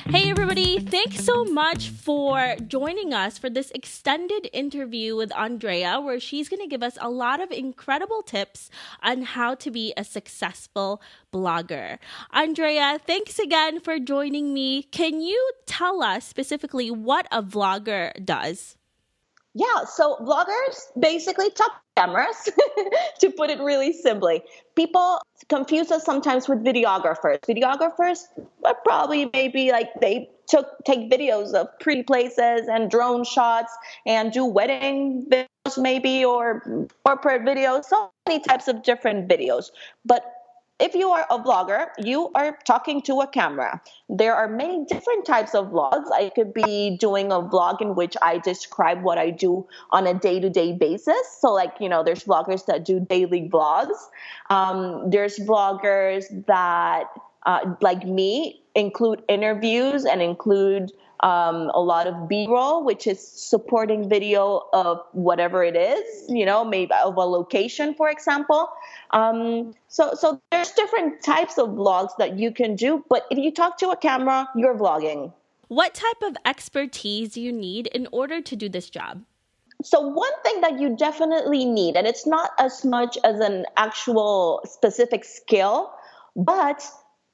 Hey, everybody. Thanks so much for joining us for this extended interview with Andrea, where she's going to give us a lot of incredible tips on how to be a successful blogger. Andrea, thanks again for joining me. Can you tell us specifically what a vlogger does? Yeah, so vloggers basically talk cameras, to put it really simply. People confuse us sometimes with videographers. Videographers are probably maybe like they take videos of pretty places and drone shots and do wedding videos maybe or corporate videos, so many types of different videos. But if you are a vlogger, you are talking to a camera. There are many different types of vlogs. I could be doing a vlog in which I describe what I do on a day-to-day basis. So like, there's vloggers that do daily vlogs. There's vloggers that, like me, include interviews and include a lot of B-roll, which is supporting video of whatever it is, maybe of a location, for example. So there's different types of vlogs that you can do, but if you talk to a camera, you're vlogging. What type of expertise do you need in order to do this job? So one thing that you definitely need, and it's not as much as an actual specific skill, but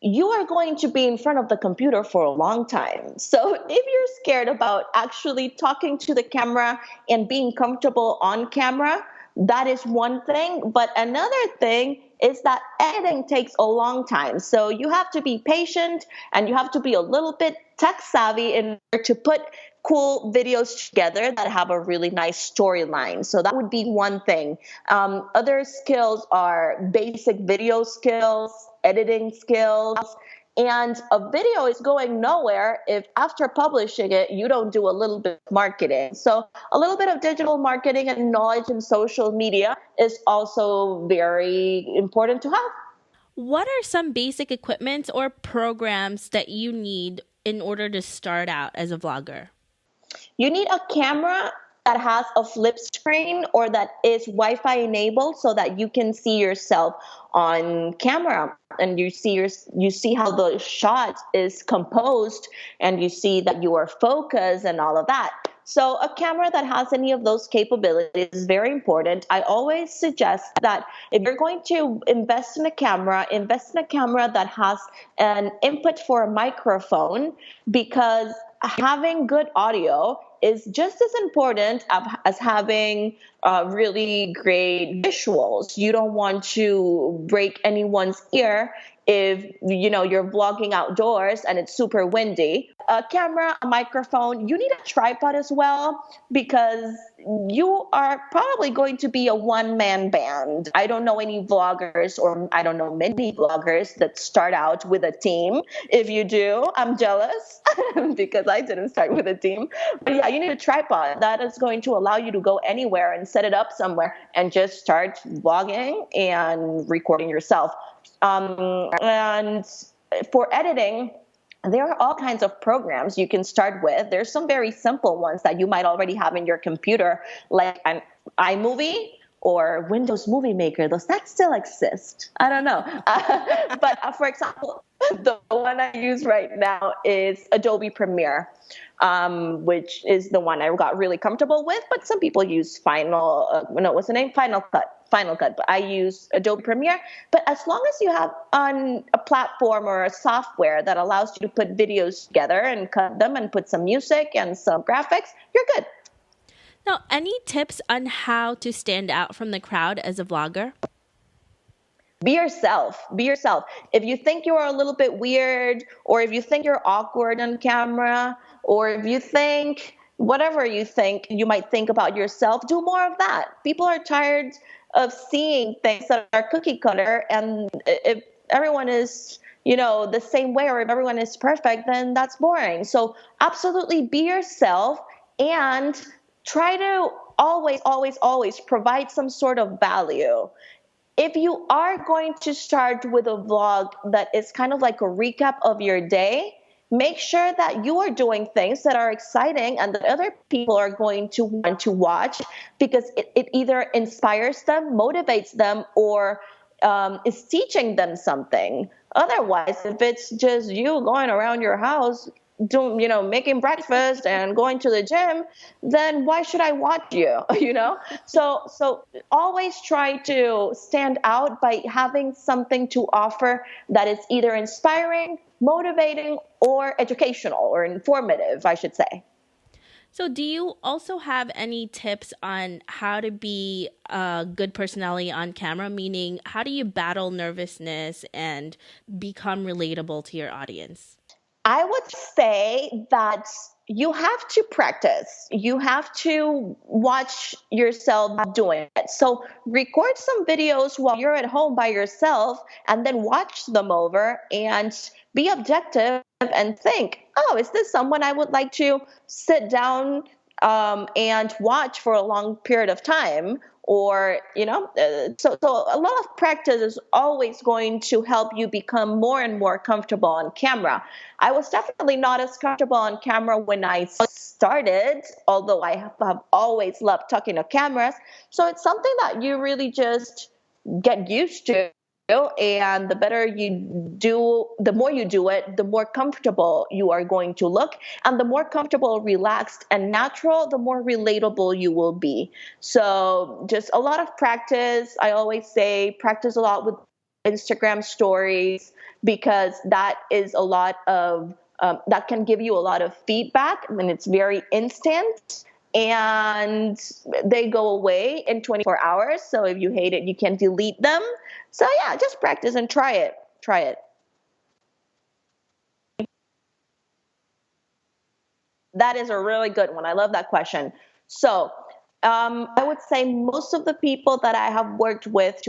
you are going to be in front of the computer for a long time. So if you're scared about actually talking to the camera and being comfortable on camera, that is one thing. But another thing is that editing takes a long time. So you have to be patient and you have to be a little bit tech savvy in order to put cool videos together that have a really nice storyline. So that would be one thing. Other skills are basic video skills, editing skills, and a video is going nowhere if after publishing it, you don't do a little bit of marketing. So a little bit of digital marketing and knowledge in social media is also very important to have. What are some basic equipment or programs that you need in order to start out as a vlogger? You need a camera that has a flip screen or that is Wi-Fi enabled so that you can see yourself on camera and you see how the shot is composed and you see that you are focused and all of that. So a camera that has any of those capabilities is very important. I always suggest that if you're going to invest in a camera that has an input for a microphone, because having good audio is just as important as having really great visuals. You don't want to break anyone's ear if you're vlogging outdoors and it's super windy. A camera, a microphone, you need a tripod as well because you are probably going to be a one-man band. I don't know any vloggers, or I don't know many vloggers that start out with a team. If you do, I'm jealous because I didn't start with a team. But yeah, you need a tripod. That is going to allow you to go anywhere and set it up somewhere and just start vlogging and recording yourself. And for editing, there are all kinds of programs you can start with. There's some very simple ones that you might already have in your computer, like an iMovie or Windows Movie Maker. Does that still exist? I don't know. But for example, the one I use right now is Adobe Premiere, which is the one I got really comfortable with. But some people use what's the name? Final Cut, but I use Adobe Premiere. But as long as you have on a platform or a software that allows you to put videos together and cut them and put some music and some graphics, you're good. Now, any tips on how to stand out from the crowd as a vlogger? Be yourself. Be yourself. If you think you're a little bit weird, or if you think you're awkward on camera, or if you think whatever you think you might think about yourself, do more of that. People are tired of seeing things that are cookie cutter, and if everyone is the same way, or if everyone is perfect, then that's boring. So absolutely be yourself and try to always provide some sort of value. If you are going to start with a vlog that is kind of like a recap of your day, make sure that you are doing things that are exciting and that other people are going to want to watch, because it either inspires them, motivates them, or is teaching them something. Otherwise, if it's just you going around your house doing, making breakfast and going to the gym, then why should I watch you? So always try to stand out by having something to offer that is either inspiring, motivating, or educational or informative, I should say. So, do you also have any tips on how to be a good personality on camera? Meaning, how do you battle nervousness and become relatable to your audience? I would say that you have to practice. You have to watch yourself doing it. So record some videos while you're at home by yourself and then watch them over and be objective and think, oh, is this someone I would like to sit down and watch for a long period of time? Or so a lot of practice is always going to help you become more and more comfortable on camera. I was definitely not as comfortable on camera when I started, although I have always loved talking to cameras. So it's something that you really just get used to. And the better you do, the more you do it, the more comfortable you are going to look. And the more comfortable, relaxed, and natural, the more relatable you will be. So just a lot of practice. I always say practice a lot with Instagram stories, because that is a lot of that can give you a lot of feedback, and it's very instant, and they go away in 24 hours. So if you hate it, you can delete them. So yeah, just practice and try it. Try it. That is a really good one. I love that question. So I would say most of the people that I have worked with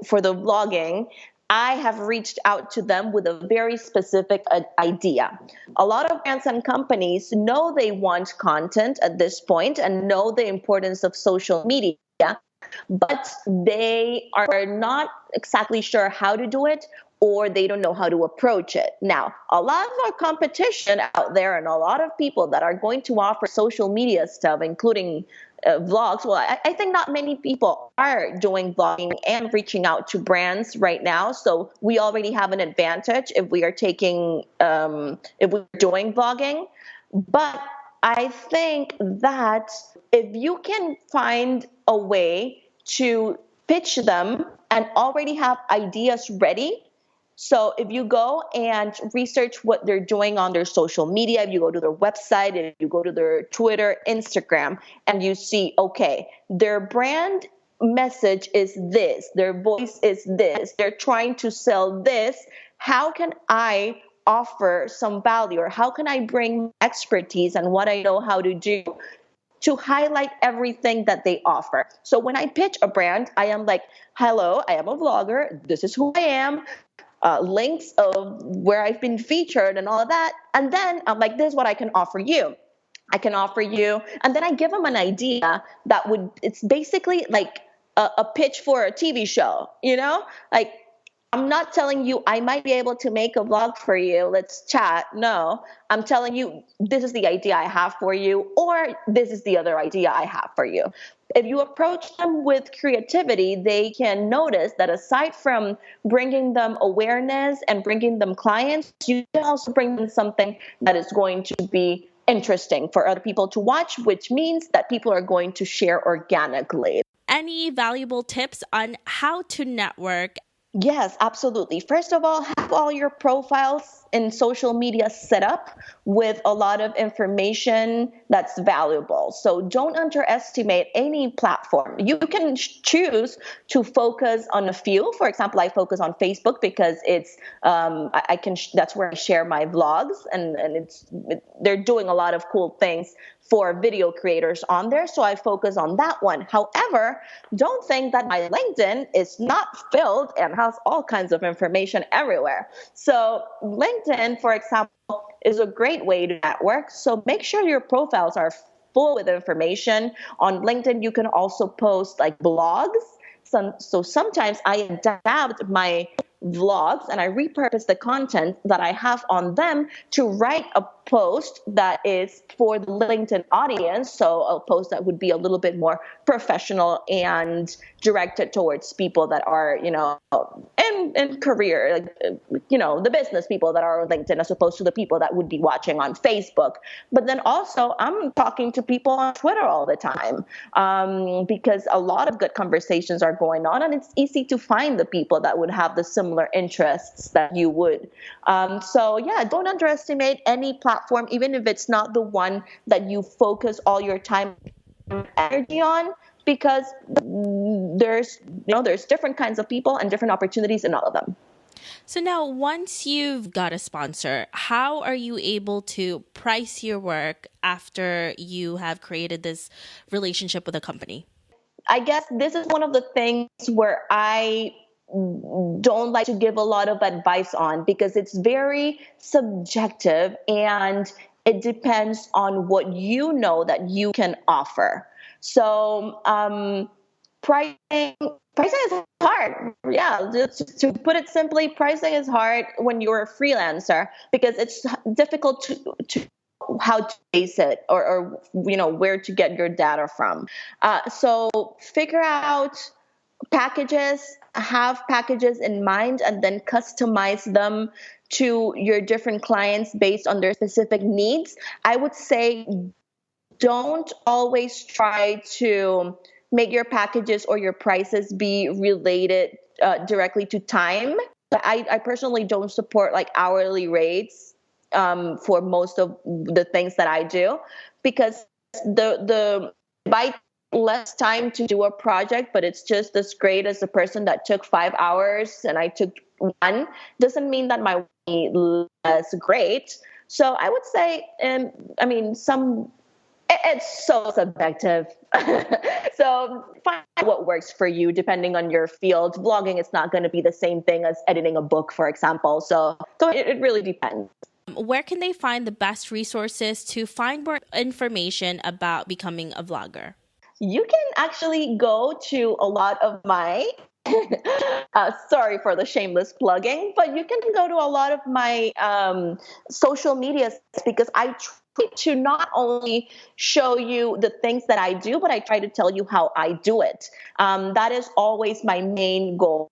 for the vlogging, I have reached out to them with a very specific idea. A lot of brands and companies know they want content at this point and know the importance of social media, but they are not exactly sure how to do it, or they don't know how to approach it. Now, a lot of our competition out there and a lot of people that are going to offer social media stuff, including vlogs, well, I think not many people are doing vlogging and reaching out to brands right now. So we already have an advantage if we are if we're doing vlogging. But I think that if you can find a way to pitch them and already have ideas ready. So if you go and research what they're doing on their social media, if you go to their website, if you go to their Twitter, Instagram, and you see, okay, their brand message is this, their voice is this, they're trying to sell this, how can I offer some value, or how can I bring expertise and what I know how to do to highlight everything that they offer? So when I pitch a brand, I am like, hello, I am a vlogger. This is who I am. Links of where I've been featured and all of that. And then I'm like, this is what I can offer you. I can offer you. And then I give them an idea it's basically like a pitch for a TV show, like, I'm not telling you I might be able to make a vlog for you. Let's chat. No, I'm telling you this is the idea I have for you, or this is the other idea I have for you. If you approach them with creativity, they can notice that aside from bringing them awareness and bringing them clients, you can also bring them something that is going to be interesting for other people to watch, which means that people are going to share organically. Any valuable tips on how to network? Yes, absolutely. First of all, have all your profiles in social media set up with a lot of information that's valuable. So don't underestimate any platform. You can choose to focus on a few. For example, I focus on Facebook because it's I can that's where I share my vlogs, and they're doing a lot of cool things for video creators on there. So I focus on that one. However, don't think that my LinkedIn is not filled and has all kinds of information everywhere. So LinkedIn, for example, is a great way to network. So make sure your profiles are full with information. On LinkedIn, you can also post like blogs. So sometimes I adapt my vlogs and I repurpose the content that I have on them to write a post that is for the LinkedIn audience. So a post that would be a little bit more professional and directed towards people that are, in career, the business people that are on LinkedIn, as opposed to the people that would be watching on Facebook. But then also I'm talking to people on Twitter all the time, because a lot of good conversations are going on, and it's easy to find the people that would have the similar interests that you would. So yeah, don't underestimate any platform, even if it's not the one that you focus all your time and energy on, because there's different kinds of people and different opportunities in all of them. So now, once you've got a sponsor, how are you able to price your work after you have created this relationship with a company? I guess this is one of the things where I don't like to give a lot of advice on, because it's very subjective and it depends on what you know that you can offer. So pricing is hard. Yeah, just to put it simply, pricing is hard when you're a freelancer, because it's difficult to how to base it, or where to get your data from. So figure out packages, have packages in mind, and then customize them to your different clients based on their specific needs. I would say don't always try to make your packages or your prices be related directly to time. I personally don't support like hourly rates for most of the things that I do, because the by less time to do a project, but it's just as great as the person that took 5 hours and I took one, doesn't mean that my money is great. So I would say, it's so subjective. So find what works for you depending on your field. Vlogging is not going to be the same thing as editing a book, for example. So it really depends. Where can they find the best resources to find more information about becoming a vlogger? You can actually go to a lot of my sorry for the shameless plugging, but you can go to a lot of my social media, because I try to not only show you the things that I do, but I try to tell you how I do it. That is always my main goal,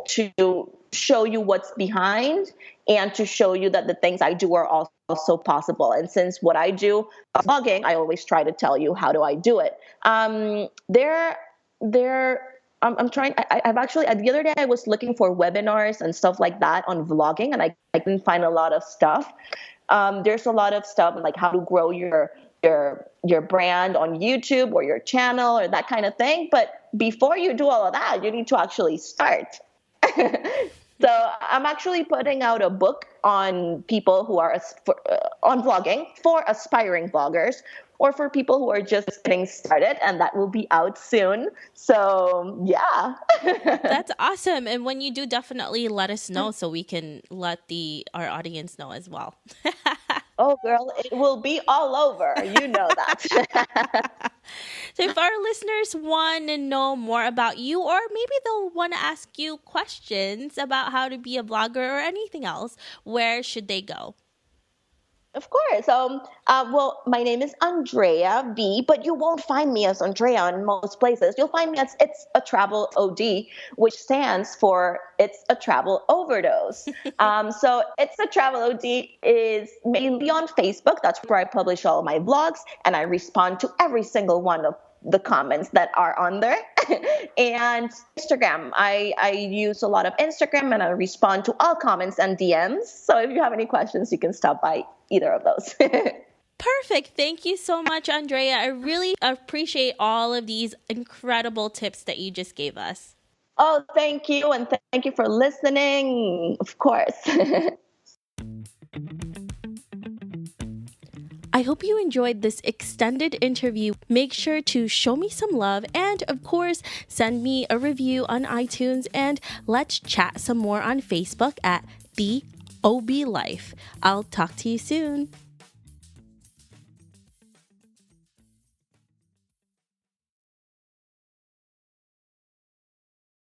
to show you what's behind and to show you that the things I do are also possible. And since what I do vlogging, I always try to tell you how do I do it. I'm trying. I've actually the other day I was looking for webinars and stuff like that on vlogging, and I couldn't find a lot of stuff. There's a lot of stuff like how to grow your brand on YouTube or your channel or that kind of thing. But before you do all of that, you need to actually start. So I'm actually putting out a book on people who are on vlogging for aspiring vloggers, or for people who are just getting started, and that will be out soon. So yeah. That's awesome. And when you do, definitely let us know so we can let our audience know as well. Oh, girl, it will be all over. You know that. So if our listeners want to know more about you, or maybe they'll want to ask you questions about how to be a vlogger or anything else, where should they go? Of course. Well, my name is Andrea V, but you won't find me as Andrea in most places. You'll find me as It's a Travel OD, which stands for It's a Travel Overdose. So It's a Travel OD is mainly on Facebook. That's where I publish all of my vlogs, and I respond to every single one of the comments that are on there. And Instagram, I use a lot of Instagram, and I respond to all comments and DMs. So if you have any questions, you can stop by either of those. Perfect. Thank you so much, Andrea. I really appreciate all of these incredible tips that you just gave us. Oh, thank you. And thank you for listening, of course. I hope you enjoyed this extended interview. Make sure to show me some love and, of course, send me a review on iTunes, and let's chat some more on Facebook at The OB Life. I'll talk to you soon.